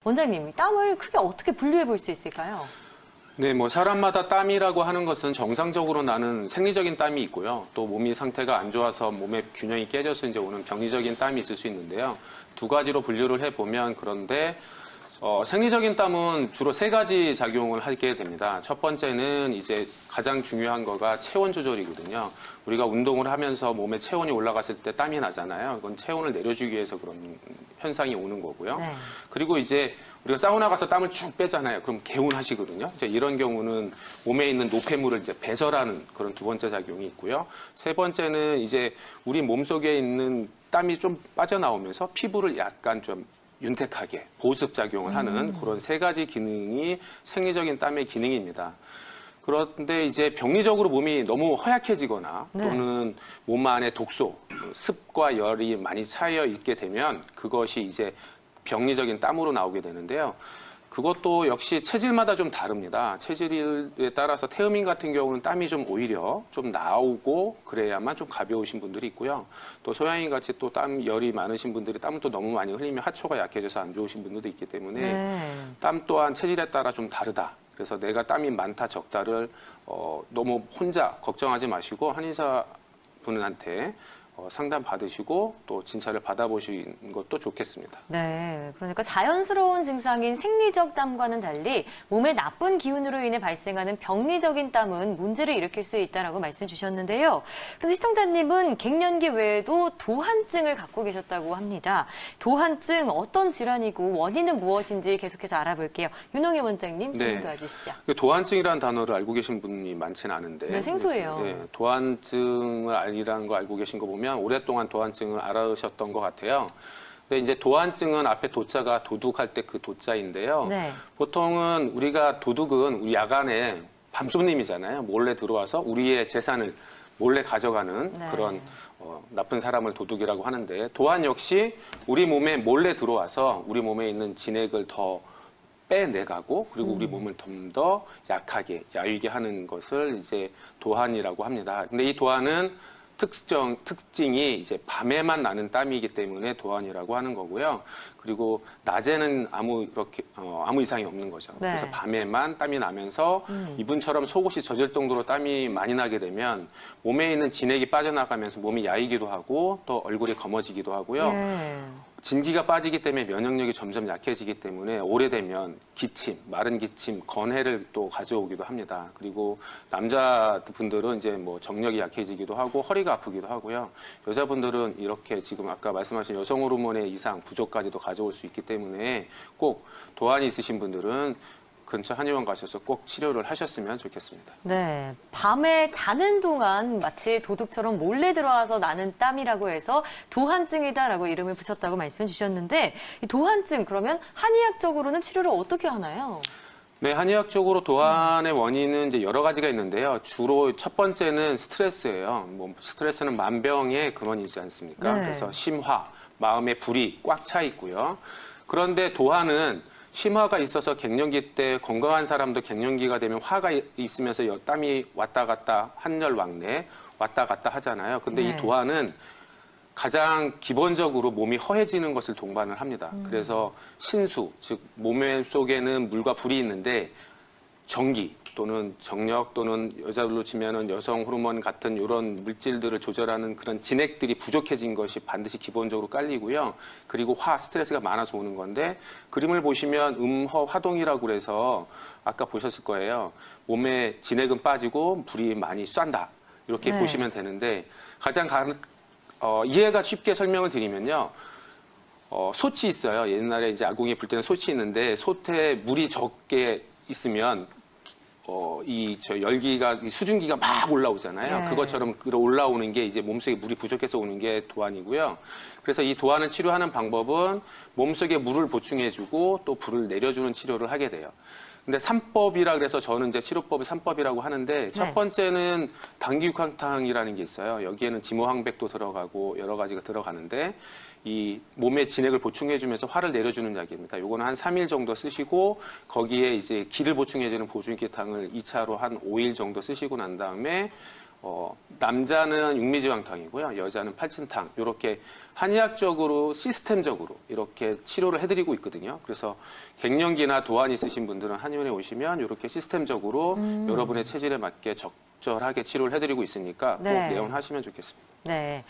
원장님, 땀을 크게 어떻게 분류해 볼 수 있을까요? 네, 사람마다 땀이라고 하는 것은 정상적으로 나는 생리적인 땀이 있고요. 또 몸이 상태가 안 좋아서 몸의 균형이 깨져서 이제 오는 병리적인 땀이 있을 수 있는데요. 두 가지로 분류를 해보면 그런데 생리적인 땀은 주로 세 가지 작용을 하게 됩니다. 첫 번째는 이제 가장 중요한 거가 체온 조절이거든요. 우리가 운동을 하면서 몸의 체온이 올라갔을 때 땀이 나잖아요. 이건 체온을 내려주기 위해서 그런 현상이 오는 거고요. 네. 그리고 이제 우리가 사우나 가서 땀을 쭉 빼잖아요. 그럼 개운하시거든요. 이제 이런 경우는 몸에 있는 노폐물을 이제 배설하는 그런 두 번째 작용이 있고요. 세 번째는 이제 우리 몸속에 있는 땀이 좀 빠져나오면서 피부를 약간 좀 윤택하게 보습작용을 하는 그런 세 가지 기능이 생리적인 땀의 기능입니다. 그런데 이제 병리적으로 몸이 너무 허약해지거나 또는 몸 안에 독소, 습과 열이 많이 차여 있게 되면 그것이 이제 병리적인 땀으로 나오게 되는데요. 그것도 역시 체질마다 좀 다릅니다. 체질에 따라서 태음인 같은 경우는 땀이 좀 오히려 좀 나오고 그래야만 좀 가벼우신 분들이 있고요. 또 소양인 같이 또 열이 많으신 분들이 땀을 또 너무 많이 흘리면 하초가 약해져서 안 좋으신 분들도 있기 때문에 땀 또한 체질에 따라 좀 다르다. 그래서 내가 땀이 많다 적다를 너무 혼자 걱정하지 마시고 한의사 분한테 상담 받으시고 또 진찰을 받아보시는 것도 좋겠습니다. 네, 그러니까 자연스러운 증상인 생리적 땀과는 달리 몸의 나쁜 기운으로 인해 발생하는 병리적인 땀은 문제를 일으킬 수 있다라고 말씀 주셨는데요. 근데 시청자님은 갱년기 외에도 도한증을 갖고 계셨다고 합니다. 도한증 어떤 질환이고 원인은 무엇인지 계속해서 알아볼게요. 윤홍희 원장님 좀 도와주시죠. 도한증이라는 단어를 알고 계신 분이 많지는 않은데 네, 생소해요. 네, 도한증을 알이라는 거 알고 계신 거 보면 오랫동안 도한증을 알아오셨던 것 같아요. 근데 이제 도한증은 앞에 도자가 도둑할 때 그 도자인데요. 보통은 우리가 도둑은 우리 야간에 밤손님이잖아요. 몰래 들어와서 우리의 재산을 몰래 가져가는 그런 나쁜 사람을 도둑이라고 하는데 도한 역시 우리 몸에 몰래 들어와서 우리 몸에 있는 진액을 더 빼내가고 그리고 우리 몸을 좀 더 약하게 야위게 하는 것을 이제 도한이라고 합니다. 근데 이 도한은 특징이 이제 밤에만 나는 땀이기 때문에 도한이라고 하는 거고요. 그리고 낮에는 아무 이상이 없는 거죠. 그래서 밤에만 땀이 나면서 이분처럼 속옷이 젖을 정도로 땀이 많이 나게 되면 몸에 있는 진액이 빠져나가면서 몸이 야이기도 하고 또 얼굴이 검어지기도 하고요. 진기가 빠지기 때문에 면역력이 점점 약해지기 때문에 오래되면 기침, 마른 기침, 건해를 또 가져오기도 합니다. 그리고 남자분들은 이제 정력이 약해지기도 하고 허리가 아프기도 하고요. 여자분들은 이렇게 지금 아까 말씀하신 여성 호르몬의 이상, 부족까지도 가져올 수 있기 때문에 꼭 도한이 있으신 분들은 근처 한의원 가셔서 꼭 치료를 하셨으면 좋겠습니다. 네, 밤에 자는 동안 마치 도둑처럼 몰래 들어와서 나는 땀이라고 해서 도한증이다라고 이름을 붙였다고 말씀해 주셨는데 이 도한증 그러면 한의학적으로는 치료를 어떻게 하나요? 네, 한의학적으로 도한의 원인은 이제 여러 가지가 있는데요. 주로 첫 번째는 스트레스예요. 스트레스는 만병의 근원이지 않습니까? 그래서 심화, 마음의 불이 꽉 차 있고요. 그런데 도한은 심화가 있어서 갱년기 때 건강한 사람도 갱년기가 되면 화가 있으면서 땀이 왔다 갔다 한열왕래 왔다 갔다 하잖아요. 근데 이 도한은 가장 기본적으로 몸이 허해지는 것을 동반을 합니다. 그래서 신수, 즉 몸 속에는 물과 불이 있는데 정기 또는 정력 또는 여자들로 치면은 여성 호르몬 같은 이런 물질들을 조절하는 그런 진액들이 부족해진 것이 반드시 기본적으로 깔리고요. 그리고 스트레스가 많아서 오는 건데 그림을 보시면 화동이라고 그래서 아까 보셨을 거예요. 몸에 진액은 빠지고 불이 많이 쏜다. 이렇게 보시면 되는데 가장 이해가 쉽게 설명을 드리면요. 솥이 있어요. 옛날에 이제 아궁이 불 때는 솥이 있는데 솥에 물이 적게 있으면 열기가 수증기가 막 올라오잖아요. 그것처럼 올라오는 게 이제 몸속에 물이 부족해서 오는 게 도한이고요. 그래서 이 도한을 치료하는 방법은 몸속에 물을 보충해주고 또 불을 내려주는 치료를 하게 돼요. 근데 3법이라 그래서 저는 이제 치료법을 3법이라고 하는데 첫 번째는 당기육황탕이라는 게 있어요. 여기에는 지모항백도 들어가고 여러 가지가 들어가는데 이 몸에 진액을 보충해주면서 화를 내려주는 약입니다. 요거는 한 3일 정도 쓰시고 거기에 이제 기를 보충해주는 보충기탕을 2차로 한 5일 정도 쓰시고 난 다음에 남자는 육미지방탕이고요. 여자는 팔진탕. 이렇게 한의학적으로 시스템적으로 이렇게 치료를 해드리고 있거든요. 그래서 갱년기나 도안 있으신 분들은 한의원에 오시면 이렇게 시스템적으로 여러분의 체질에 맞게 적절하게 치료를 해드리고 있으니까 꼭 네. 내원하시면 좋겠습니다. 네.